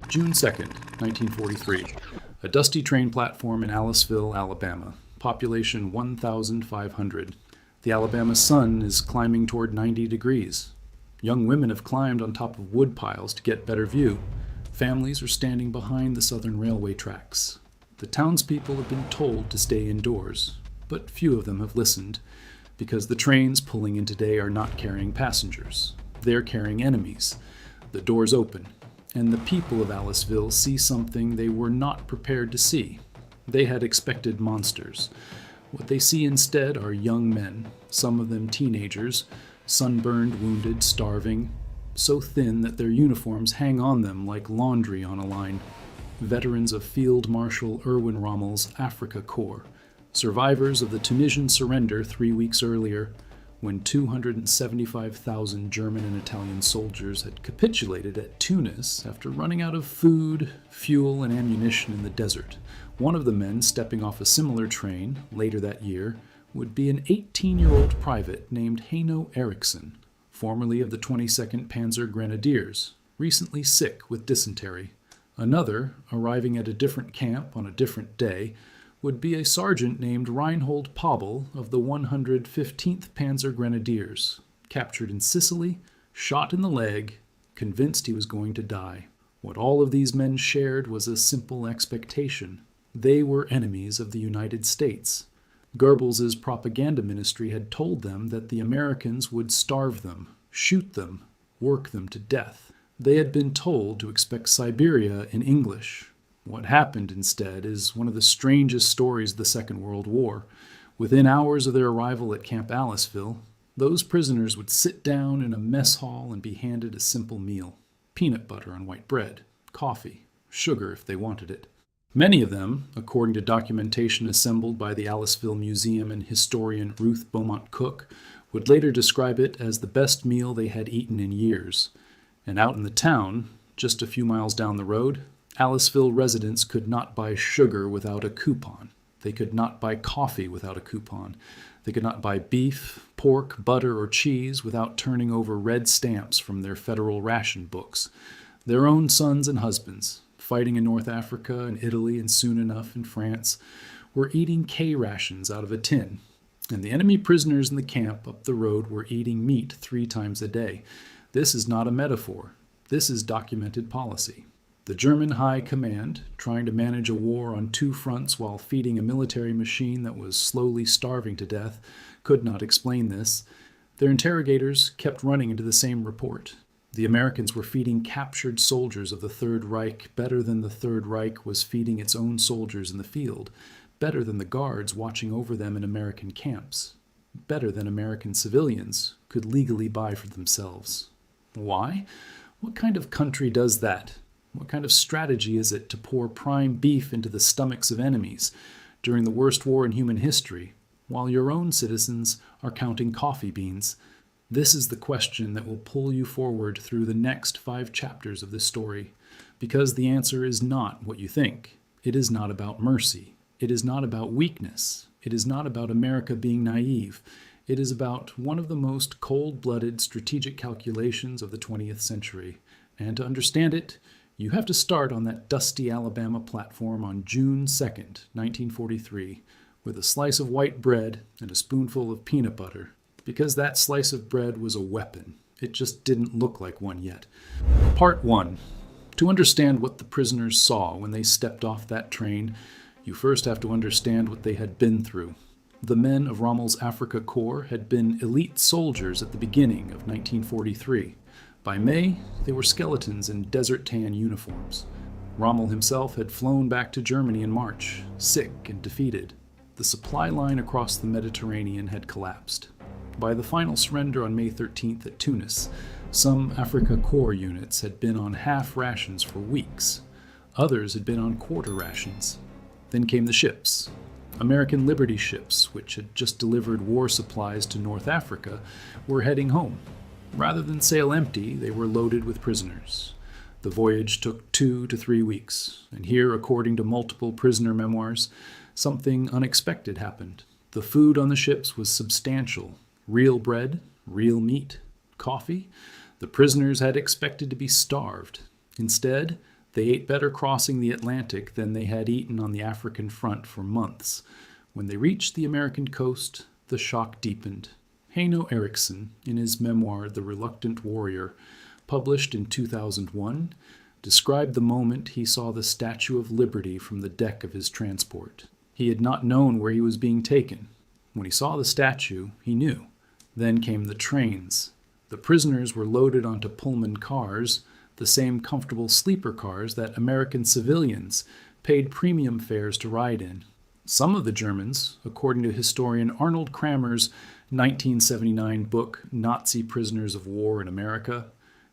June 2nd, 1943. A dusty train platform in Aliceville, Alabama. Population 1,500. The Alabama sun is climbing toward 90 degrees. Young women have climbed on top of wood piles to get better view. Families are standing behind the Southern Railway tracks. The townspeople have been told to stay indoors, but few of them have listened, because the trains pulling in today are not carrying passengers. They're carrying enemies. The doors open, and the people of Aliceville see something they were not prepared to see. They had expected monsters. What they see instead are young men, some of them teenagers, sunburned, wounded, starving, so thin that their uniforms hang on them like laundry on a line. Veterans of Field Marshal Erwin Rommel's Afrika Korps, survivors of the Tunisian surrender 3 weeks earlier, when 275,000 German and Italian soldiers had capitulated at Tunis after running out of food, fuel, and ammunition in the desert. One of the men stepping off a similar train later that year would be an 18-year-old private named Heino Eriksson, formerly of the 22nd Panzer Grenadiers, recently sick with dysentery. Another, arriving at a different camp on a different day, would be a sergeant named Reinhold Pobel of the 115th Panzer Grenadiers, captured in Sicily, shot in the leg, convinced he was going to die. What all of these men shared was a simple expectation. They were enemies of the United States. Goebbels' propaganda ministry had told them that the Americans would starve them, shoot them, work them to death. They had been told to expect Siberia in English. What happened instead is one of the strangest stories of the Second World War. Within hours of their arrival at Camp Aliceville, those prisoners would sit down in a mess hall and be handed a simple meal: peanut butter on white bread, coffee, sugar if they wanted it. Many of them, according to documentation assembled by the Aliceville Museum and historian Ruth Beaumont Cook, would later describe it as the best meal they had eaten in years. And out in the town, just a few miles down the road, Aliceville residents could not buy sugar without a coupon. They could not buy coffee without a coupon. They could not buy beef, pork, butter, or cheese without turning over red stamps from their federal ration books. Their own sons and husbands, fighting in North Africa and Italy and soon enough in France, were eating K rations out of a tin. And the enemy prisoners in the camp up the road were eating meat 3 times a day. This is not a metaphor. This is documented policy. The German High Command, trying to manage a war on 2 fronts while feeding a military machine that was slowly starving to death, could not explain this. Their interrogators kept running into the same report. The Americans were feeding captured soldiers of the Third Reich better than the Third Reich was feeding its own soldiers in the field, better than the guards watching over them in American camps, better than American civilians could legally buy for themselves. Why? What kind of country does that? What kind of strategy is it to pour prime beef into the stomachs of enemies during the worst war in human history, while your own citizens are counting coffee beans? This is the question that will pull you forward through the next 5 chapters of this story, because the answer is not what you think. It is not about mercy. It is not about weakness. It is not about America being naive. It is about one of the most cold-blooded strategic calculations of the 20th century. And to understand it, you have to start on that dusty Alabama platform on June 2nd, 1943, with a slice of white bread and a spoonful of peanut butter, because that slice of bread was a weapon. It just didn't look like one yet. Part 1. To understand what the prisoners saw when they stepped off that train, you first have to understand what they had been through. The men of Rommel's Afrika Korps had been elite soldiers at the beginning of 1943. By May, they were skeletons in desert tan uniforms. Rommel himself had flown back to Germany in March, sick and defeated. The supply line across the Mediterranean had collapsed. By the final surrender on May 13th at Tunis, some Afrika Korps units had been on half rations for weeks. Others had been on quarter rations. Then came the ships. American Liberty ships, which had just delivered war supplies to North Africa, were heading home. Rather than sail empty, they were loaded with prisoners. The voyage took 2 to 3 weeks, and here, according to multiple prisoner memoirs, something unexpected happened. The food on the ships was substantial. Real bread, real meat, coffee. The prisoners had expected to be starved. Instead, They ate better crossing the Atlantic than they had eaten on the African front for months. When they reached the American coast, the shock deepened. Heino Erikson, in his memoir The Reluctant Warrior, published in 2001, described the moment he saw the Statue of Liberty from the deck of his transport. He had not known where he was being taken. When he saw the statue, he knew. Then came the trains. The prisoners were loaded onto Pullman cars, the same comfortable sleeper cars that American civilians paid premium fares to ride in. Some of the Germans, according to historian Arnold Kramer's 1979 book Nazi Prisoners of War in America,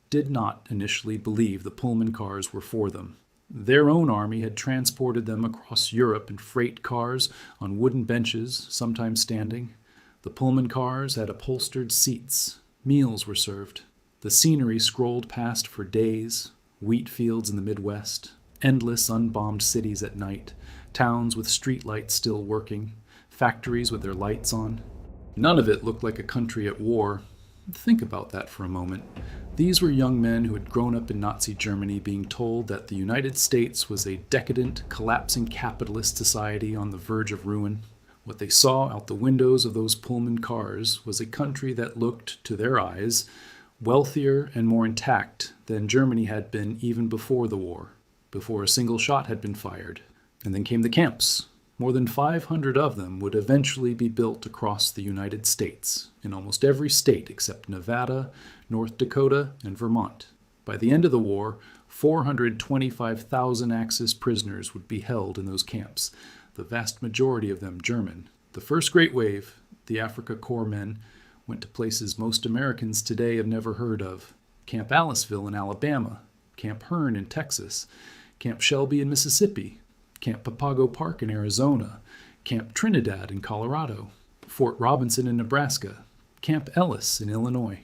did not initially believe the Pullman cars were for them. Their own army had transported them across Europe in freight cars on wooden benches, sometimes standing. The Pullman cars had upholstered seats. Meals were served. The scenery scrolled past for days, wheat fields in the Midwest, endless unbombed cities at night, towns with streetlights still working, factories with their lights on. None of it looked like a country at war. Think about that for a moment. These were young men who had grown up in Nazi Germany being told that the United States was a decadent, collapsing capitalist society on the verge of ruin. What they saw out the windows of those Pullman cars was a country that looked, to their eyes, wealthier and more intact than Germany had been even before the war, before a single shot had been fired. And then came the camps. More than 500 of them would eventually be built across the United States, in almost every state except Nevada, North Dakota, and Vermont. By the end of the war, 425,000 Axis prisoners would be held in those camps, the vast majority of them German. The first Great Wave, the Africa Corps men, went to places most Americans today have never heard of. Camp Aliceville in Alabama, Camp Hearn in Texas, Camp Shelby in Mississippi, Camp Papago Park in Arizona, Camp Trinidad in Colorado, Fort Robinson in Nebraska, Camp Ellis in Illinois.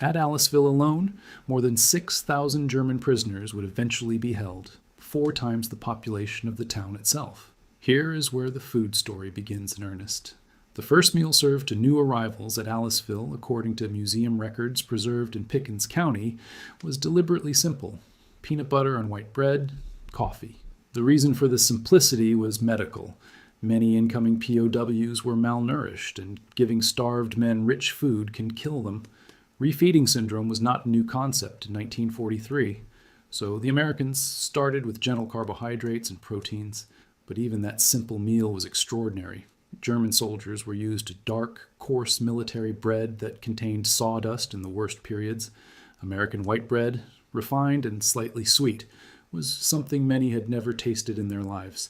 At Aliceville alone, more than 6,000 German prisoners would eventually be held, 4 times the population of the town itself. Here is where the food story begins in earnest. The first meal served to new arrivals at Aliceville, according to museum records preserved in Pickens County, was deliberately simple: peanut butter on white bread, coffee. The reason for the simplicity was medical. Many incoming POWs were malnourished, and giving starved men rich food can kill them. Refeeding syndrome was not a new concept in 1943, so the Americans started with gentle carbohydrates and proteins, but even that simple meal was extraordinary. German soldiers were used to dark, coarse military bread that contained sawdust in the worst periods. American white bread, refined and slightly sweet, was something many had never tasted in their lives.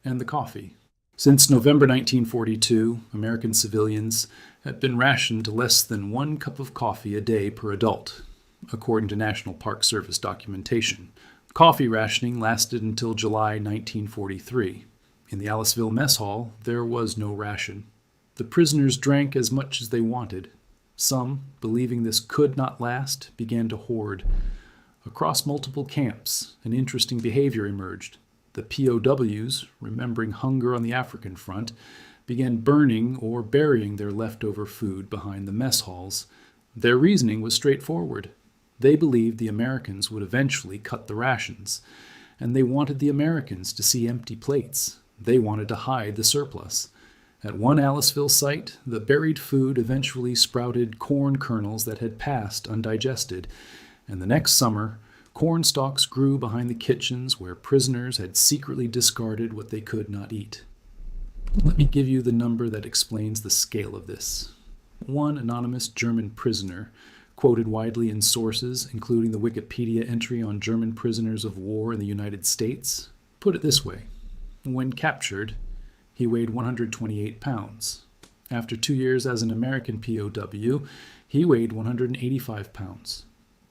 And the coffee. Since November 1942, American civilians had been rationed to less than 1 cup of coffee a day per adult, according to National Park Service documentation. Coffee rationing lasted until July 1943. In the Aliceville mess hall, there was no ration. The prisoners drank as much as they wanted. Some, believing this could not last, began to hoard. Across multiple camps, an interesting behavior emerged. The POWs, remembering hunger on the African front, began burning or burying their leftover food behind the mess halls. Their reasoning was straightforward. They believed the Americans would eventually cut the rations, and they wanted the Americans to see empty plates. They wanted to hide the surplus. At one Aliceville site, the buried food eventually sprouted corn kernels that had passed undigested, and the next summer, corn stalks grew behind the kitchens where prisoners had secretly discarded what they could not eat. Let me give you the number that explains the scale of this. One anonymous German prisoner, quoted widely in sources, including the Wikipedia entry on German prisoners of war in the United States, put it this way. When captured, he weighed 128 pounds. After 2 years as an American POW, he weighed 185 pounds.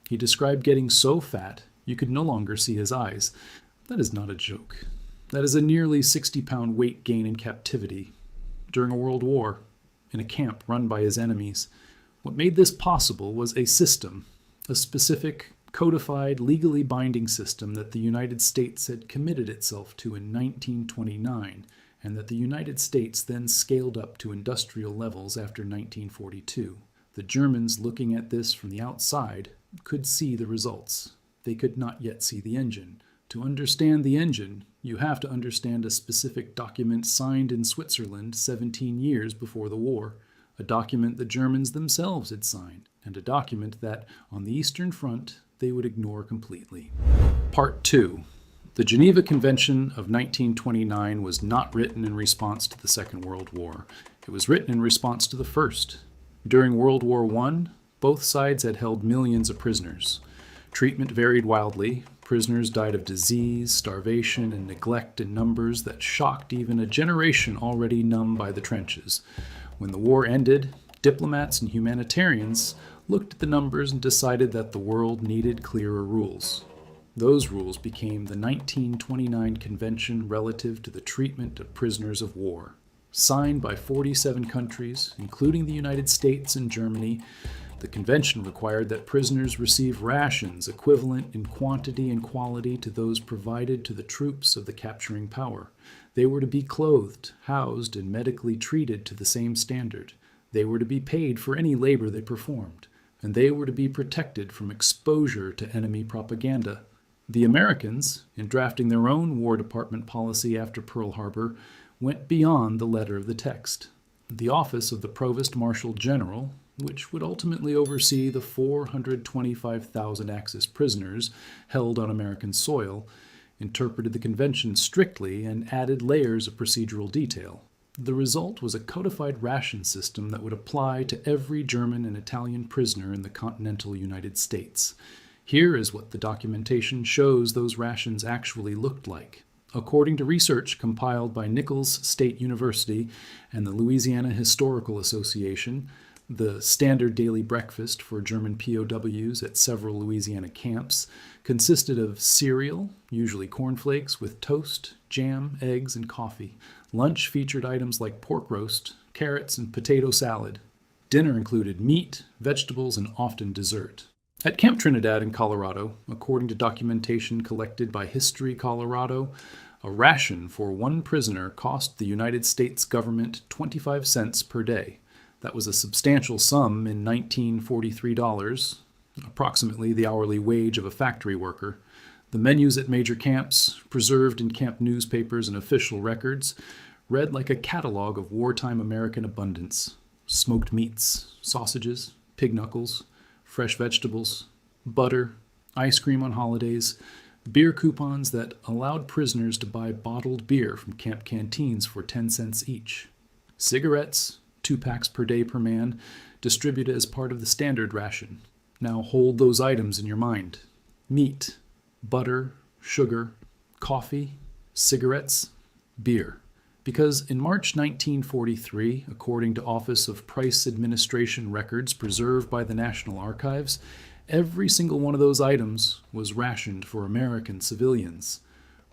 He described getting so fat you could no longer see his eyes. That is not a joke. That is a nearly 60-pound weight gain in captivity during a world war in a camp run by his enemies. What made this possible was a system, a specific, codified, legally binding system that the United States had committed itself to in 1929, and that the United States then scaled up to industrial levels after 1942. The Germans, looking at this from the outside, could see the results. They could not yet see the engine. To understand the engine, you have to understand a specific document signed in Switzerland 17 years before the war, a document the Germans themselves had signed, and a document that, on the Eastern Front, they would ignore completely. Part 2. The Geneva Convention of 1929 was not written in response to the Second World War. It was written in response to the First. During World War I, both sides had held millions of prisoners. Treatment varied wildly. Prisoners died of disease, starvation, and neglect in numbers that shocked even a generation already numb by the trenches. When the war ended, diplomats and humanitarians looked at the numbers and decided that the world needed clearer rules. Those rules became the 1929 Convention relative to the treatment of prisoners of war. Signed by 47 countries, including the United States and Germany, the convention required that prisoners receive rations equivalent in quantity and quality to those provided to the troops of the capturing power. They were to be clothed, housed, and medically treated to the same standard. They were to be paid for any labor they performed, and they were to be protected from exposure to enemy propaganda. The Americans, in drafting their own War Department policy after Pearl Harbor, went beyond the letter of the text. The office of the Provost Marshal General, which would ultimately oversee the 425,000 Axis prisoners held on American soil, interpreted the convention strictly and added layers of procedural detail. The result was a codified ration system that would apply to every German and Italian prisoner in the continental United States. Here is what the documentation shows those rations actually looked like. According to research compiled by Nichols State University and the Louisiana Historical Association, the standard daily breakfast for German POWs at several Louisiana camps consisted of cereal, usually cornflakes, with toast, jam, eggs, and coffee. Lunch featured items like pork roast, carrots, and potato salad. Dinner included meat, vegetables, and often dessert. At Camp Trinidad in Colorado, according to documentation collected by History Colorado, a ration for one prisoner cost the United States government 25 cents per day. That was a substantial sum in 1943 dollars, approximately the hourly wage of a factory worker. The menus at major camps, preserved in camp newspapers and official records, read like a catalog of wartime American abundance. Smoked meats, sausages, pig knuckles, fresh vegetables, butter, ice cream on holidays, beer coupons that allowed prisoners to buy bottled beer from camp canteens for 10 cents each, cigarettes, 2 packs per day per man, distributed as part of the standard ration. Now hold those items in your mind. Meat, butter, sugar, coffee, cigarettes, beer. Because in March 1943, according to Office of Price Administration records preserved by the National Archives, every single one of those items was rationed for American civilians.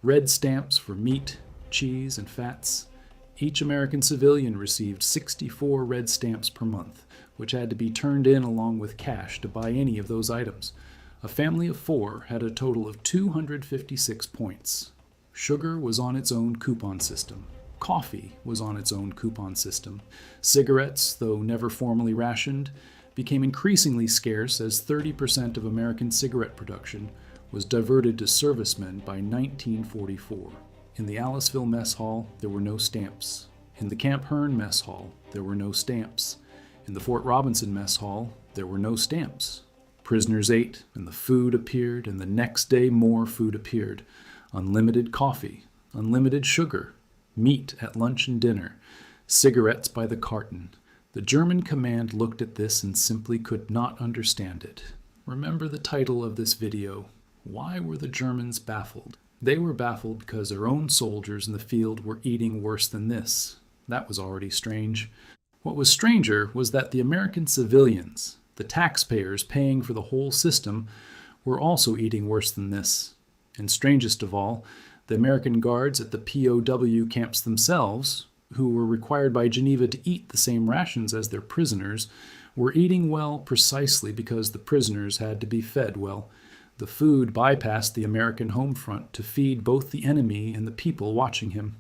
Red stamps for meat, cheese, and fats. Each American civilian received 64 red stamps per month, which had to be turned in along with cash to buy any of those items. A family of 4 had a total of 256 points. Sugar was on its own coupon system. Coffee was on its own coupon system. Cigarettes, though never formally rationed, became increasingly scarce as 30% of American cigarette production was diverted to servicemen by 1944. In the Aliceville Mess Hall, there were no stamps. In the Camp Hearn Mess Hall, there were no stamps. In the Fort Robinson Mess Hall, there were no stamps. Prisoners ate, and the food appeared, and the next day more food appeared. Unlimited coffee, unlimited sugar, meat at lunch and dinner, cigarettes by the carton. The German command looked at this and simply could not understand it. Remember the title of this video. Why were the Germans baffled? They were baffled because their own soldiers in the field were eating worse than this. That was already strange. What was stranger was that the American civilians, the taxpayers paying for the whole system, were also eating worse than this. And strangest of all, the American guards at the POW camps themselves, who were required by Geneva to eat the same rations as their prisoners, were eating well precisely because the prisoners had to be fed well. The food bypassed the American home front to feed both the enemy and the people watching him.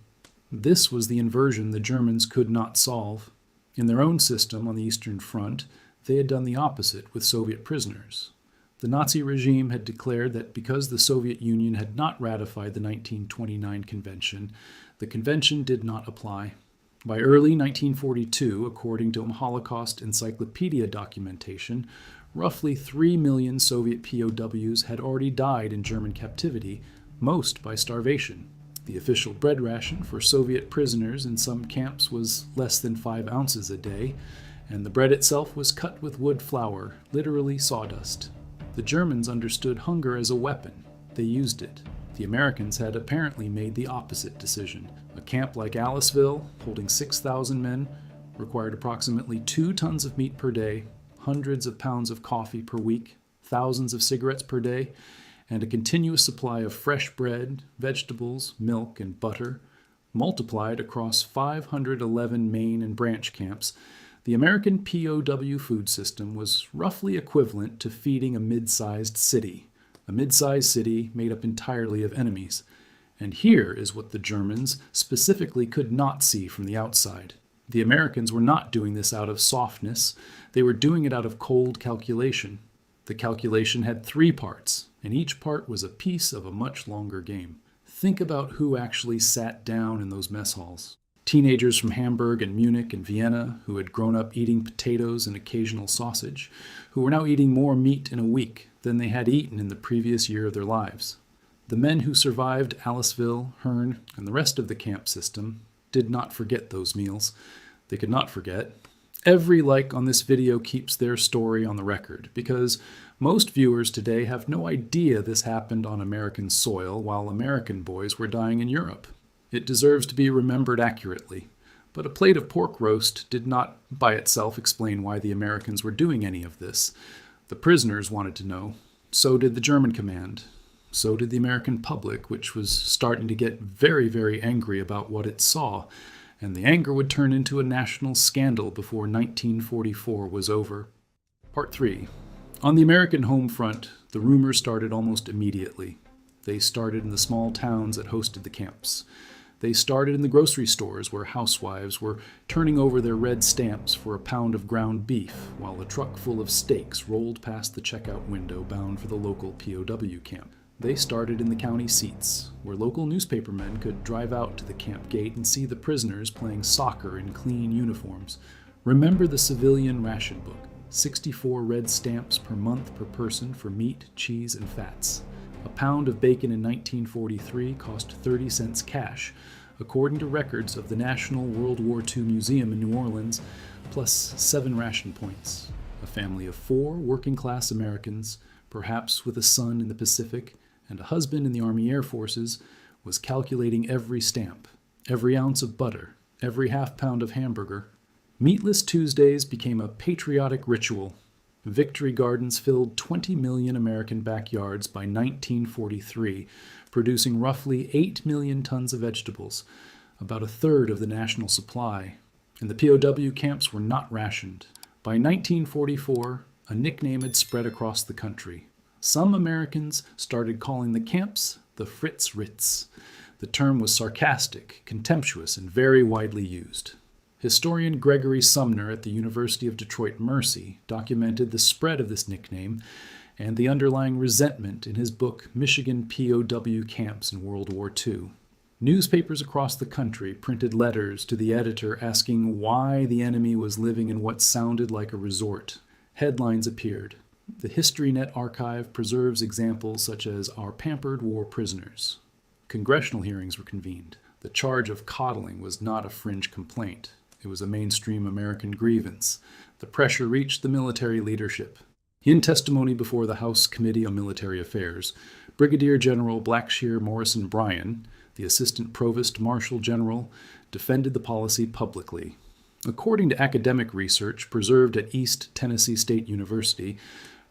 This was the inversion the Germans could not solve. In their own system on the Eastern Front, they had done the opposite with Soviet prisoners. The Nazi regime had declared that because the Soviet Union had not ratified the 1929 convention, the convention did not apply. By early 1942, according to Holocaust Encyclopedia documentation, roughly 3 million Soviet POWs had already died in German captivity, most by starvation. The official bread ration for Soviet prisoners in some camps was less than 5 ounces a day, and the bread itself was cut with wood flour, literally sawdust. The Germans understood hunger as a weapon. They used it. The Americans had apparently made the opposite decision. A camp like Aliceville, holding 6,000 men, required approximately 2 tons of meat per day, hundreds of pounds of coffee per week, thousands of cigarettes per day, and a continuous supply of fresh bread, vegetables, milk, and butter. Multiplied across 511 main and branch camps, the American POW food system was roughly equivalent to feeding a mid-sized city made up entirely of enemies. And here is what the Germans specifically could not see from the outside. The Americans were not doing this out of softness. They were doing it out of cold calculation. The calculation had 3 parts, and each part was a piece of a much longer game. Think about who actually sat down in those mess halls. Teenagers from Hamburg and Munich and Vienna who had grown up eating potatoes and occasional sausage, who were now eating more meat in a week than they had eaten in the previous year of their lives. The men who survived Aliceville, Herne, and the rest of the camp system did not forget those meals. They could not forget. Every like on this video keeps their story on the record, because most viewers today have no idea this happened on American soil while American boys were dying in Europe. It deserves to be remembered accurately, but a plate of pork roast did not by itself explain why the Americans were doing any of this. The prisoners wanted to know. So did the German command. So did the American public, which was starting to get very, very angry about what it saw, and the anger would turn into a national scandal before 1944 was over. Part 3. On the American home front, the rumors started almost immediately. They started in the small towns that hosted the camps. They started in the grocery stores where housewives were turning over their red stamps for a pound of ground beef while a truck full of steaks rolled past the checkout window bound for the local POW camp. They started in the county seats, where local newspapermen could drive out to the camp gate and see the prisoners playing soccer in clean uniforms. Remember the civilian ration book, 64 red stamps per month per person for meat, cheese, and fats. A pound of bacon in 1943 cost 30 cents cash, according to records of the National World War II Museum in New Orleans, plus 7 ration points. A family of 4 working-class Americans, perhaps with a son in the Pacific and a husband in the Army Air Forces, was calculating every stamp, every ounce of butter, every half-pound of hamburger. Meatless Tuesdays became a patriotic ritual. Victory gardens filled 20 million American backyards by 1943, producing roughly 8 million tons of vegetables, about a third of the national supply. And the POW camps were not rationed. By 1944, a nickname had spread across the country. Some Americans started calling the camps the Fritz Ritz. The term was sarcastic, contemptuous, and very widely used. Historian Gregory Sumner at the University of Detroit Mercy documented the spread of this nickname and the underlying resentment in his book Michigan POW Camps in World War II. Newspapers across the country printed letters to the editor asking why the enemy was living in what sounded like a resort. Headlines appeared. The HistoryNet archive preserves examples such as "Our Pampered War Prisoners." Congressional hearings were convened. The charge of coddling was not a fringe complaint. It was a mainstream American grievance. The pressure reached the military leadership. In testimony before the House Committee on Military Affairs, Brigadier General Blackshear Morrison Bryan, the Assistant Provost Marshal General, defended the policy publicly. According to academic research preserved at East Tennessee State University,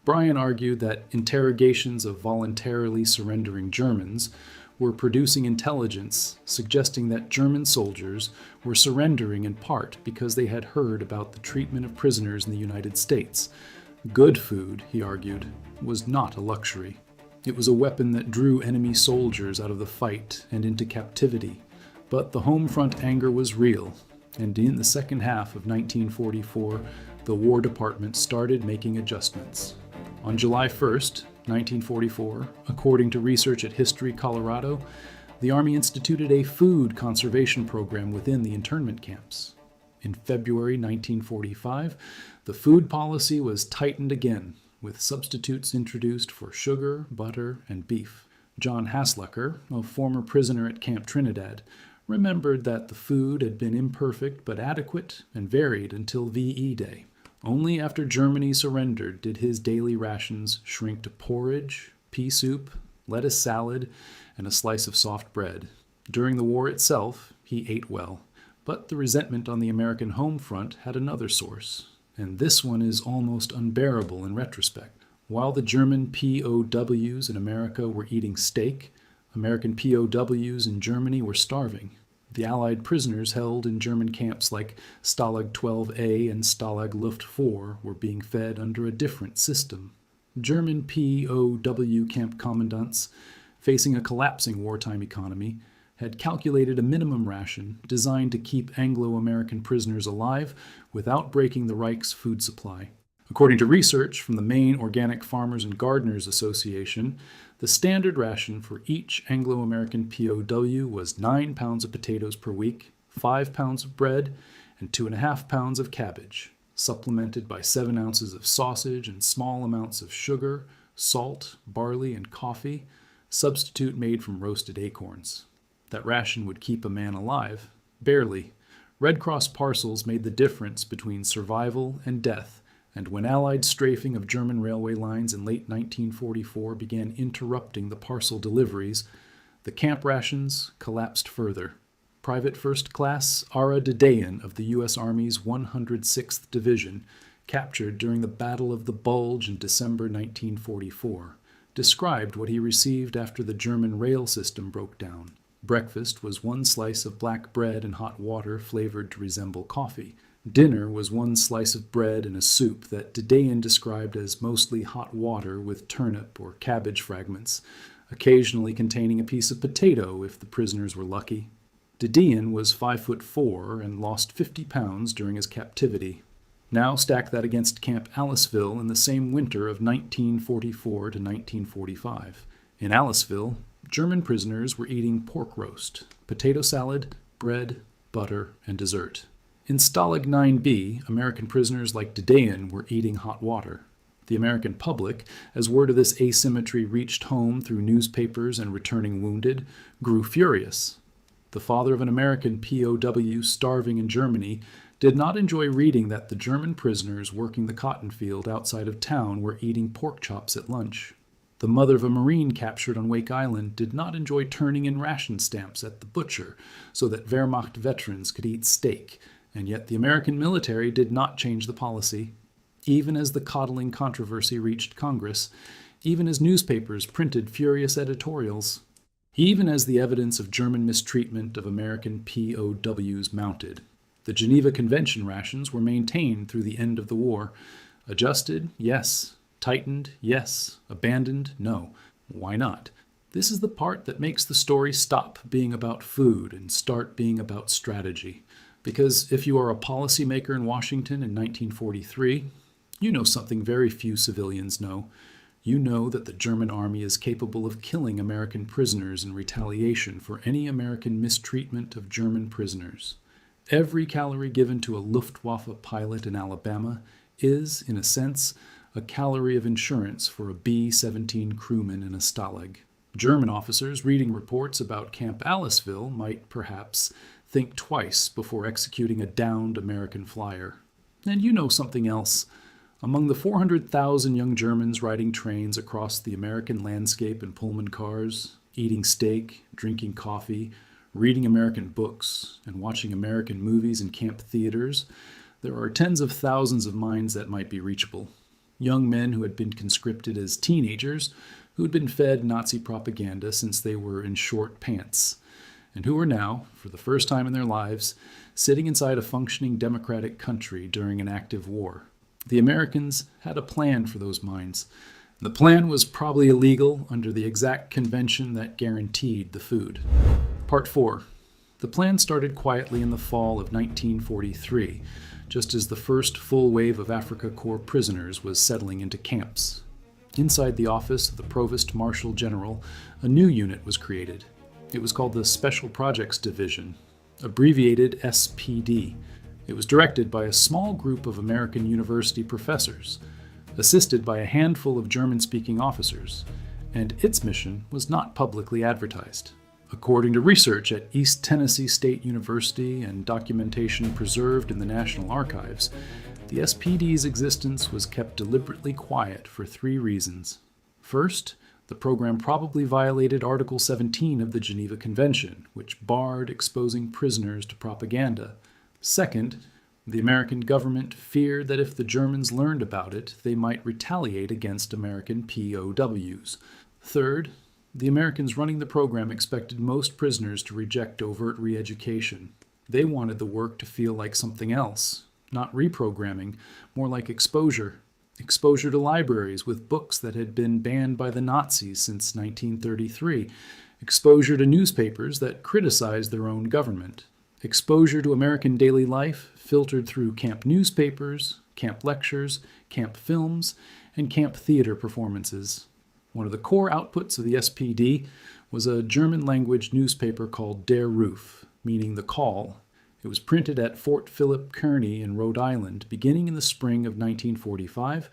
Bryan argued that interrogations of voluntarily surrendering Germans were producing intelligence suggesting that German soldiers were surrendering in part because they had heard about the treatment of prisoners in the United States. Good food, he argued, was not a luxury. It was a weapon that drew enemy soldiers out of the fight and into captivity. But the home front anger was real, and in the second half of 1944, the War Department started making adjustments. On July 1st, 1944, according to research at History Colorado, the Army instituted a food conservation program within the internment camps. In February 1945, the food policy was tightened again, with substitutes introduced for sugar, butter, and beef. John Haslucker, a former prisoner at Camp Trinidad, remembered that the food had been imperfect but adequate and varied until VE Day. Only after Germany surrendered did his daily rations shrink to porridge, pea soup, lettuce salad, and a slice of soft bread. During the war itself, he ate well. But the resentment on the American home front had another source, and this one is almost unbearable in retrospect. While the German POWs in America were eating steak, American POWs in Germany were starving. The Allied prisoners held in German camps like Stalag 12A and Stalag Luft 4 were being fed under a different system. German POW camp commandants, facing a collapsing wartime economy, had calculated a minimum ration designed to keep Anglo-American prisoners alive without breaking the Reich's food supply. According to research from the Maine Organic Farmers and Gardeners Association, the standard ration for each Anglo-American POW was 9 pounds of potatoes per week, 5 pounds of bread, and 2.5 pounds of cabbage, supplemented by 7 ounces of sausage and small amounts of sugar, salt, barley, and coffee, substitute made from roasted acorns. That ration would keep a man alive? Barely. Red Cross parcels made the difference between survival and death, and when Allied strafing of German railway lines in late 1944 began interrupting the parcel deliveries, the camp rations collapsed further. Private First Class Ara Dedeyan of the U.S. Army's 106th Division, captured during the Battle of the Bulge in December 1944, described what he received after the German rail system broke down. Breakfast was 1 slice of black bread and hot water flavored to resemble coffee. Dinner was 1 slice of bread and a soup that Dedeyan described as mostly hot water with turnip or cabbage fragments, occasionally containing a piece of potato if the prisoners were lucky. Dedeyan was 5'4" and lost 50 pounds during his captivity. Now stack that against Camp Aliceville in the same winter of 1944 to 1945. In Aliceville, German prisoners were eating pork roast, potato salad, bread, butter, and dessert. In Stalag 9B, American prisoners like Dedeyan were eating hot water. The American public, as word of this asymmetry reached home through newspapers and returning wounded, grew furious. The father of an American POW starving in Germany did not enjoy reading that the German prisoners working the cotton field outside of town were eating pork chops at lunch. The mother of a Marine captured on Wake Island did not enjoy turning in ration stamps at the butcher so that Wehrmacht veterans could eat steak, and yet the American military did not change the policy. Even as the coddling controversy reached Congress, even as newspapers printed furious editorials, even as the evidence of German mistreatment of American POWs mounted, the Geneva Convention rations were maintained through the end of the war. Adjusted? Yes. Tightened? Yes. Abandoned? No. Why not? This is the part that makes the story stop being about food and start being about strategy. Because if you are a policymaker in Washington in 1943, you know something very few civilians know. You know that the German army is capable of killing American prisoners in retaliation for any American mistreatment of German prisoners. Every calorie given to a Luftwaffe pilot in Alabama is, in a sense, a calorie of insurance for a B-17 crewman in a Stalag. German officers reading reports about Camp Aliceville might, perhaps, think twice before executing a downed American flyer. And you know something else. Among the 400,000 young Germans riding trains across the American landscape in Pullman cars, eating steak, drinking coffee, reading American books, and watching American movies in camp theaters, there are tens of thousands of minds that might be reachable. Young men who had been conscripted as teenagers, who had been fed Nazi propaganda since they were in short pants, and who were now, for the first time in their lives, sitting inside a functioning democratic country during an active war. The Americans had a plan for those minds. The plan was probably illegal under the exact convention that guaranteed the food. Part 4. The plan started quietly in the fall of 1943, just as the first full wave of Afrika Korps prisoners was settling into camps. Inside the office of the Provost Marshal General, a new unit was created. It was called the Special Projects Division, abbreviated SPD. It was directed by a small group of American university professors, assisted by a handful of German-speaking officers, and its mission was not publicly advertised. According to research at East Tennessee State University and documentation preserved in the National Archives, the SPD's existence was kept deliberately quiet for 3 reasons. First, the program probably violated Article 17 of the Geneva Convention, which barred exposing prisoners to propaganda. Second, the American government feared that if the Germans learned about it, they might retaliate against American POWs. Third, the Americans running the program expected most prisoners to reject overt re-education. They wanted the work to feel like something else, not reprogramming, more like exposure. Exposure to libraries with books that had been banned by the Nazis since 1933. Exposure to newspapers that criticized their own government. Exposure to American daily life filtered through camp newspapers, camp lectures, camp films, and camp theater performances. One of the core outputs of the SPD was a German-language newspaper called Der Ruf, meaning the call. It was printed at Fort Philip Kearny in Rhode Island beginning in the spring of 1945,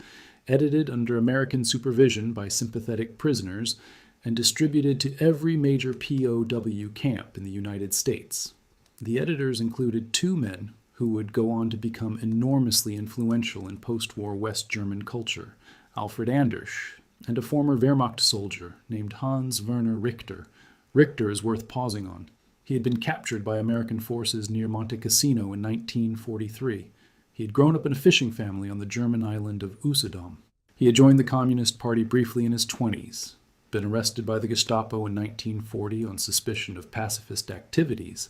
edited under American supervision by sympathetic prisoners, and distributed to every major POW camp in the United States. The editors included 2 men who would go on to become enormously influential in post-war West German culture, Alfred Andersch, and a former Wehrmacht soldier named Hans Werner Richter. Richter is worth pausing on. He had been captured by American forces near Monte Cassino in 1943. He had grown up in a fishing family on the German island of Usedom. He had joined the Communist Party briefly in his 20s, been arrested by the Gestapo in 1940 on suspicion of pacifist activities,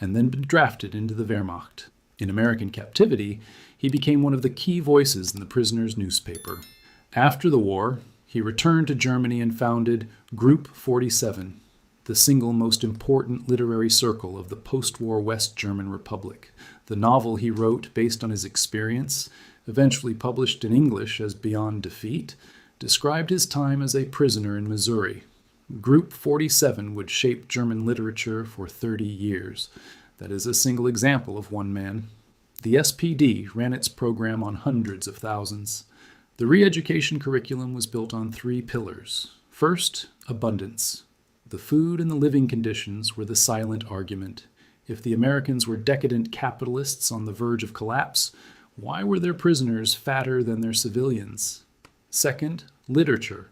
and then been drafted into the Wehrmacht. In American captivity, he became one of the key voices in the prisoners' newspaper. After the war, he returned to Germany and founded Group 47, the single most important literary circle of the post-war West German Republic. The novel he wrote based on his experience, eventually published in English as Beyond Defeat, described his time as a prisoner in Missouri. Group 47 would shape German literature for 30 years. That is a single example of one man. The SPD ran its program on hundreds of thousands. The re-education curriculum was built on 3 pillars. First, abundance. The food and the living conditions were the silent argument. If the Americans were decadent capitalists on the verge of collapse, why were their prisoners fatter than their civilians? Second, literature.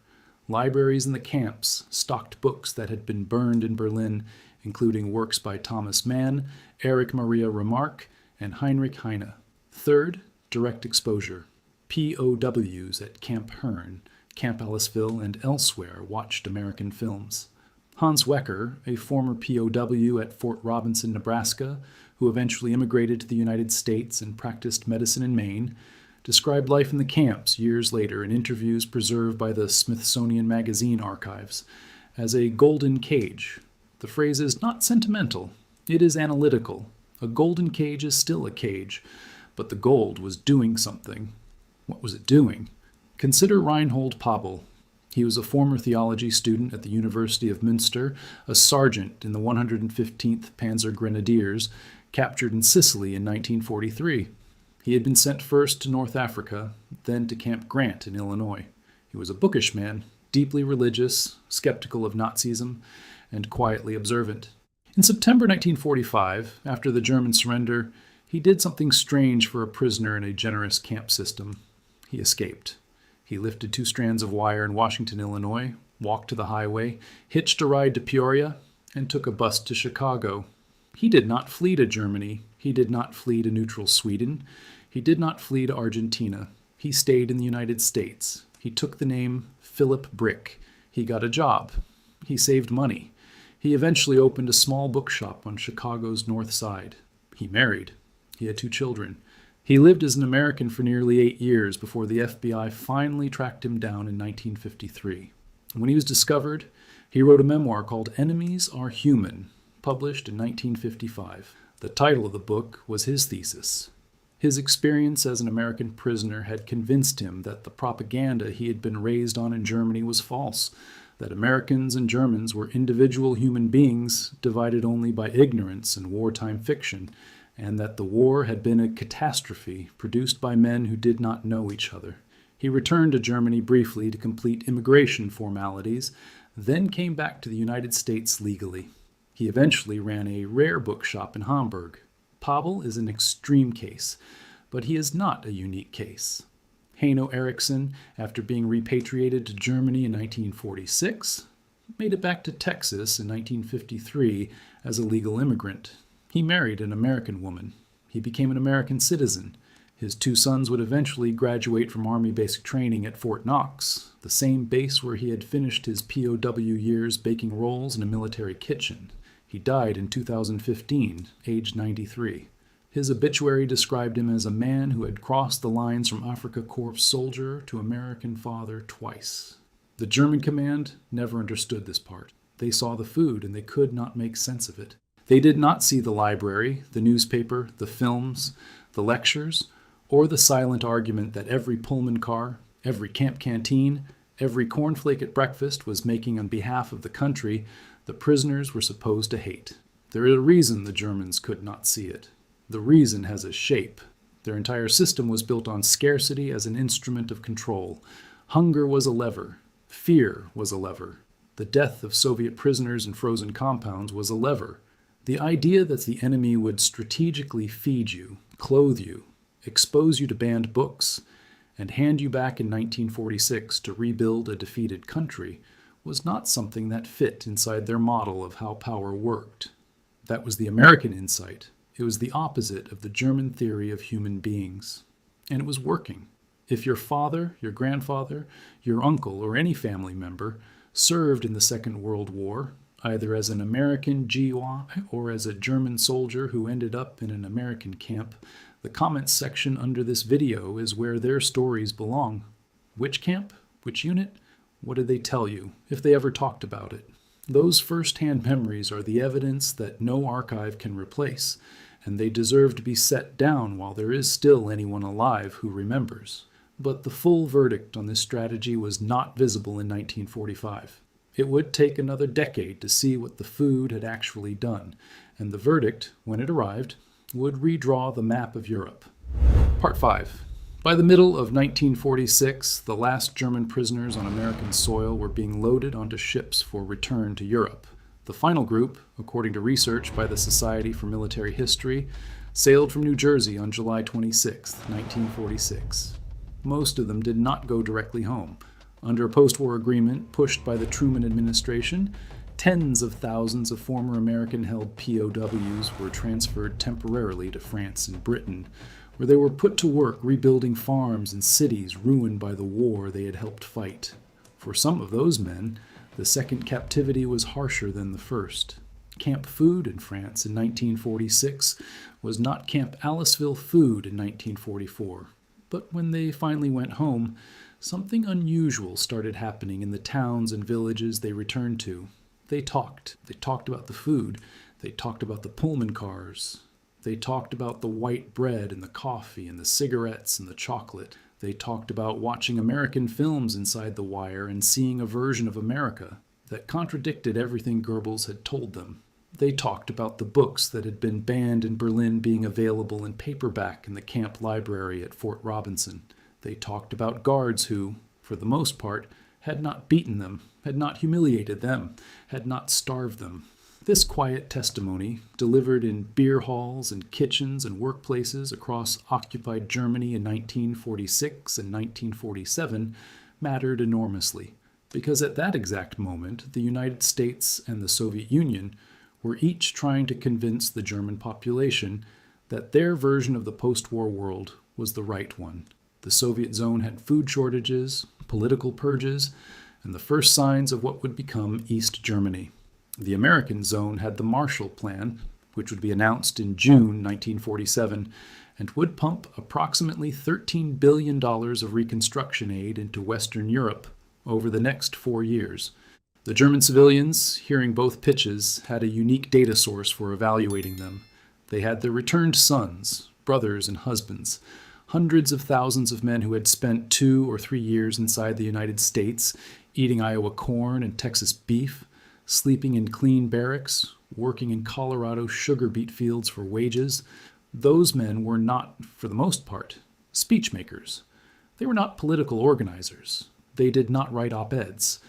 Libraries in the camps stocked books that had been burned in Berlin, including works by Thomas Mann, Erich Maria Remarque, and Heinrich Heine. Third, direct exposure. POWs at Camp Hearn, Camp Ellisville, and elsewhere watched American films. Hans Wecker, a former POW at Fort Robinson, Nebraska, who eventually immigrated to the United States and practiced medicine in Maine, described life in the camps years later in interviews preserved by the Smithsonian Magazine archives as a golden cage. The phrase is not sentimental, it is analytical. A golden cage is still a cage, but the gold was doing something. What was it doing? Consider Reinhold Pabel. He was a former theology student at the University of Münster, a sergeant in the 115th Panzer Grenadiers, captured in Sicily in 1943. He had been sent first to North Africa, then to Camp Grant in Illinois. He was a bookish man, deeply religious, skeptical of Nazism, and quietly observant. In September 1945, after the German surrender, he did something strange for a prisoner in a generous camp system. He escaped. He lifted 2 strands of wire in Washington, Illinois, walked to the highway, hitched a ride to Peoria, and took a bus to Chicago. He did not flee to Germany. He did not flee to neutral Sweden. He did not flee to Argentina. He stayed in the United States. He took the name Philip Brick. He got a job. He saved money. He eventually opened a small bookshop on Chicago's North Side. He married. He had 2 children. He lived as an American for nearly 8 years before the FBI finally tracked him down in 1953. When he was discovered, he wrote a memoir called Enemies Are Human, published in 1955. The title of the book was his thesis. His experience as an American prisoner had convinced him that the propaganda he had been raised on in Germany was false, that Americans and Germans were individual human beings divided only by ignorance and wartime fiction, and that the war had been a catastrophe produced by men who did not know each other. He returned to Germany briefly to complete immigration formalities, then came back to the United States legally. He eventually ran a rare bookshop in Hamburg. Pavel is an extreme case, but he is not a unique case. Heino Eriksson, after being repatriated to Germany in 1946, made it back to Texas in 1953 as a legal immigrant. He married an American woman. He became an American citizen. His 2 sons would eventually graduate from Army basic training at Fort Knox, the same base where he had finished his POW years baking rolls in a military kitchen. He died in 2015, aged 93. His obituary described him as a man who had crossed the lines from Afrika Korps soldier to American father twice. The German command never understood this part. They saw the food and they could not make sense of it. They did not see the library, the newspaper, the films, the lectures, or the silent argument that every Pullman car, every camp canteen, every cornflake at breakfast was making on behalf of the country the prisoners were supposed to hate. There is a reason the Germans could not see it. The reason has a shape. Their entire system was built on scarcity as an instrument of control. Hunger was a lever. Fear was a lever. The death of Soviet prisoners in frozen compounds was a lever. The idea that the enemy would strategically feed you, clothe you, expose you to banned books, and hand you back in 1946 to rebuild a defeated country was not something that fit inside their model of how power worked. That was the American insight. It was the opposite of the German theory of human beings. And it was working. If your father, your grandfather, your uncle, or any family member served in the Second World War, either as an American GWI or as a German soldier who ended up in an American camp, the comments section under this video is where their stories belong. Which camp? Which unit? What did they tell you, if they ever talked about it? Those first-hand memories are the evidence that no archive can replace, and they deserve to be set down while there is still anyone alive who remembers. But the full verdict on this strategy was not visible in 1945. It would take another decade to see what the food had actually done, and the verdict, when it arrived, would redraw the map of Europe. Part 5. By the middle of 1946, the last German prisoners on American soil were being loaded onto ships for return to Europe. The final group, according to research by the Society for Military History, sailed from New Jersey on July 26, 1946. Most of them did not go directly home. Under a post-war agreement pushed by the Truman administration, tens of thousands of former American-held POWs were transferred temporarily to France and Britain, where they were put to work rebuilding farms and cities ruined by the war they had helped fight. For some of those men, the second captivity was harsher than the first. Camp food in France in 1946 was not Camp Aliceville food in 1944. But when they finally went home, something unusual started happening in the towns and villages they returned to. They talked. They talked about the food. They talked about the Pullman cars. They talked about the white bread and the coffee and the cigarettes and the chocolate. They talked about watching American films inside the wire and seeing a version of America that contradicted everything Goebbels had told them. They talked about the books that had been banned in Berlin being available in paperback in the camp library at Fort Robinson. They talked about guards who, for the most part, had not beaten them, had not humiliated them, had not starved them. This quiet testimony, delivered in beer halls and kitchens and workplaces across occupied Germany in 1946 and 1947, mattered enormously, because at that exact moment, the United States and the Soviet Union were each trying to convince the German population that their version of the post-war world was the right one. The Soviet zone had food shortages, political purges, and the first signs of what would become East Germany. The American zone had the Marshall Plan, which would be announced in June 1947, and would pump approximately $13 billion of reconstruction aid into Western Europe over the next 4 years. The German civilians, hearing both pitches, had a unique data source for evaluating them. They had their returned sons, brothers and husbands. Hundreds of thousands of men who had spent 2 or 3 years inside the United States, eating Iowa corn and Texas beef, sleeping in clean barracks, working in Colorado sugar beet fields for wages. Those men were not, for the most part, speech makers. They were not political organizers. They did not write op-eds,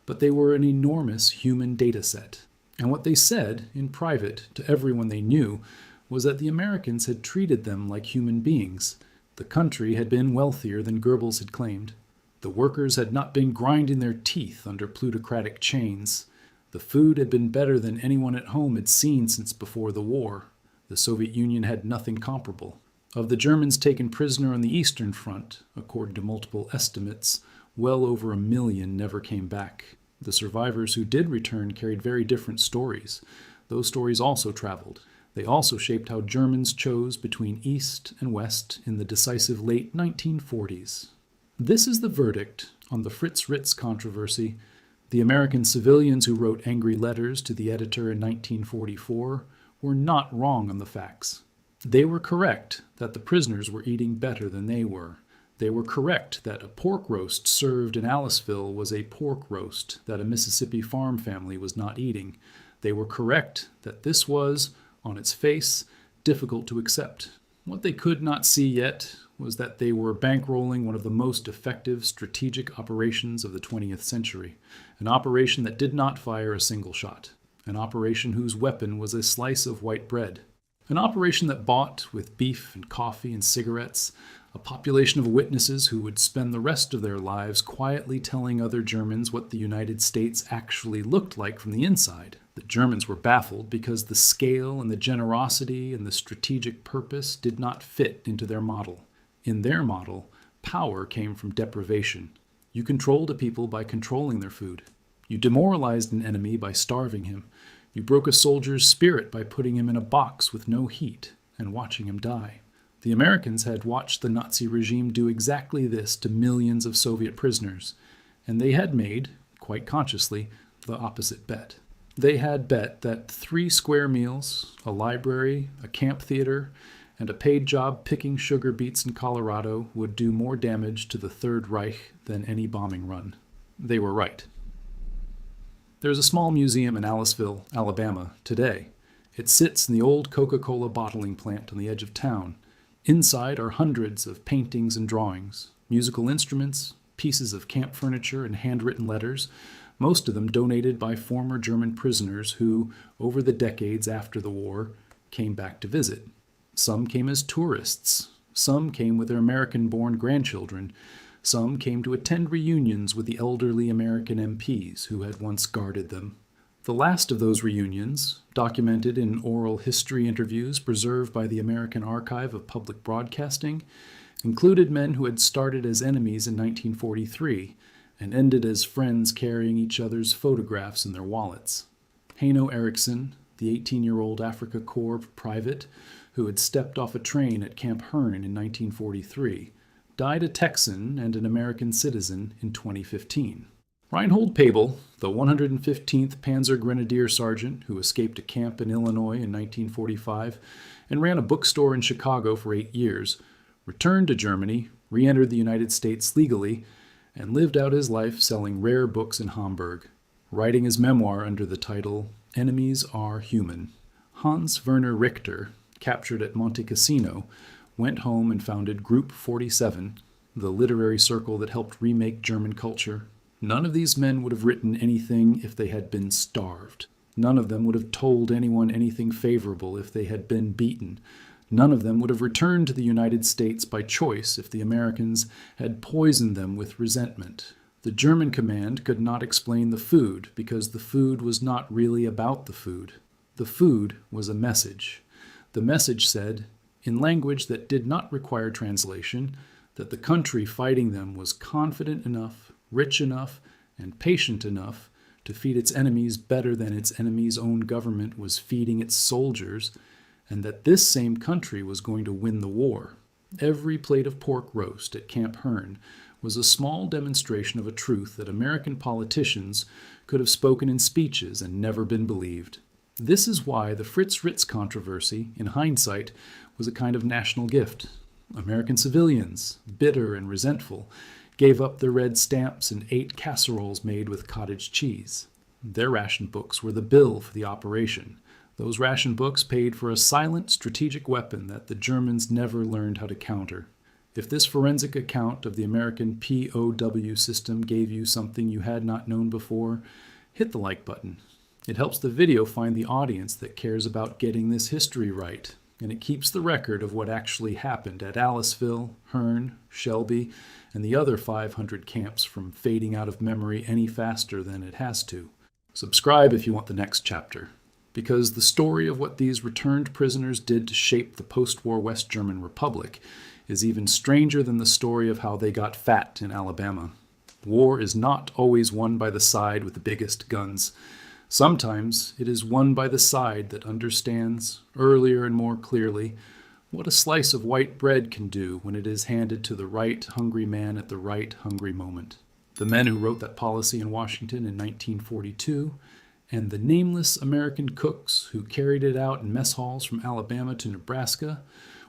but they were an enormous human data set. And what they said, in private, to everyone they knew, was that the Americans had treated them like human beings. The country had been wealthier than Goebbels had claimed. The workers had not been grinding their teeth under plutocratic chains. The food had been better than anyone at home had seen since before the war. The Soviet Union had nothing comparable. Of the Germans taken prisoner on the Eastern Front, according to multiple estimates, well over 1 million never came back. The survivors who did return carried very different stories. Those stories also traveled. They also shaped how Germans chose between East and West in the decisive late 1940s. This is the verdict on the Fritz Ritz controversy. The American civilians who wrote angry letters to the editor in 1944 were not wrong on the facts. They were correct that the prisoners were eating better than they were. They were correct that a pork roast served in Aliceville was a pork roast that a Mississippi farm family was not eating. They were correct that this was, on its face, difficult to accept. What they could not see yet was that they were bankrolling one of the most effective strategic operations of the 20th century, an operation that did not fire a single shot, an operation whose weapon was a slice of white bread, an operation that bought, with beef and coffee and cigarettes, a population of witnesses who would spend the rest of their lives quietly telling other Germans what the United States actually looked like from the inside. The Germans were baffled because the scale and the generosity and the strategic purpose did not fit into their model. In their model, power came from deprivation. You controlled a people by controlling their food. You demoralized an enemy by starving him. You broke a soldier's spirit by putting him in a box with no heat and watching him die. The Americans had watched the Nazi regime do exactly this to millions of Soviet prisoners, and they had made, quite consciously, the opposite bet. They had bet that 3 square meals, a library, a camp theater, and a paid job picking sugar beets in Colorado would do more damage to the Third Reich than any bombing run. They were right. There's a small museum in Aliceville, Alabama, today. It sits in the old Coca-Cola bottling plant on the edge of town. Inside are hundreds of paintings and drawings, musical instruments, pieces of camp furniture, and handwritten letters, most of them donated by former German prisoners who, over the decades after the war, came back to visit. Some came as tourists. Some came with their American-born grandchildren. Some came to attend reunions with the elderly American MPs who had once guarded them. The last of those reunions, documented in oral history interviews preserved by the American Archive of Public Broadcasting, included men who had started as enemies in 1943 and ended as friends carrying each other's photographs in their wallets. Heino Eriksson, the 18-year-old Afrika Korps private who had stepped off a train at Camp Hearn in 1943, died a Texan and an American citizen in 2015. Reinhold Pabel, the 115th Panzer Grenadier Sergeant who escaped a camp in Illinois in 1945 and ran a bookstore in Chicago for 8 years, returned to Germany, re-entered the United States legally, and lived out his life selling rare books in Hamburg, writing his memoir under the title Enemies Are Human. Hans Werner Richter, captured at Monte Cassino, went home and founded Group 47, the literary circle that helped remake German culture. None of these men would have written anything if they had been starved. None of them would have told anyone anything favorable if they had been beaten. None of them would have returned to the United States by choice if the Americans had poisoned them with resentment. The German command could not explain the food because the food was not really about the food. The food was a message. The message said, in language that did not require translation, that the country fighting them was confident enough, rich enough, and patient enough to feed its enemies better than its enemy's own government was feeding its soldiers, and that this same country was going to win the war. Every plate of pork roast at Camp Hearn was a small demonstration of a truth that American politicians could have spoken in speeches and never been believed. This is why the Fritz Ritz controversy, in hindsight, was a kind of national gift. American civilians, bitter and resentful, gave up their red stamps and ate casseroles made with cottage cheese. Their ration books were the bill for the operation. Those ration books paid for a silent strategic weapon that the Germans never learned how to counter. If this forensic account of the American POW system gave you something you had not known before, hit the like button. It helps the video find the audience that cares about getting this history right, and it keeps the record of what actually happened at Aliceville, Hearne, Shelby, and the other 500 camps from fading out of memory any faster than it has to. Subscribe if you want the next chapter, because the story of what these returned prisoners did to shape the post-war West German Republic is even stranger than the story of how they got fat in Alabama. War is not always won by the side with the biggest guns. Sometimes it is won by the side that understands, earlier and more clearly, what a slice of white bread can do when it is handed to the right hungry man at the right hungry moment. The men who wrote that policy in Washington in 1942, and the nameless American cooks who carried it out in mess halls from Alabama to Nebraska,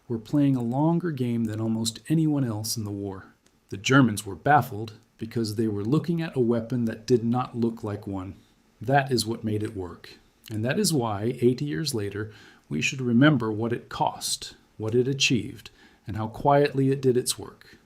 were playing a longer game than almost anyone else in the war. The Germans were baffled because they were looking at a weapon that did not look like one. That is what made it work. And that is why, 80 years later, we should remember what it cost, what it achieved, and how quietly it did its work.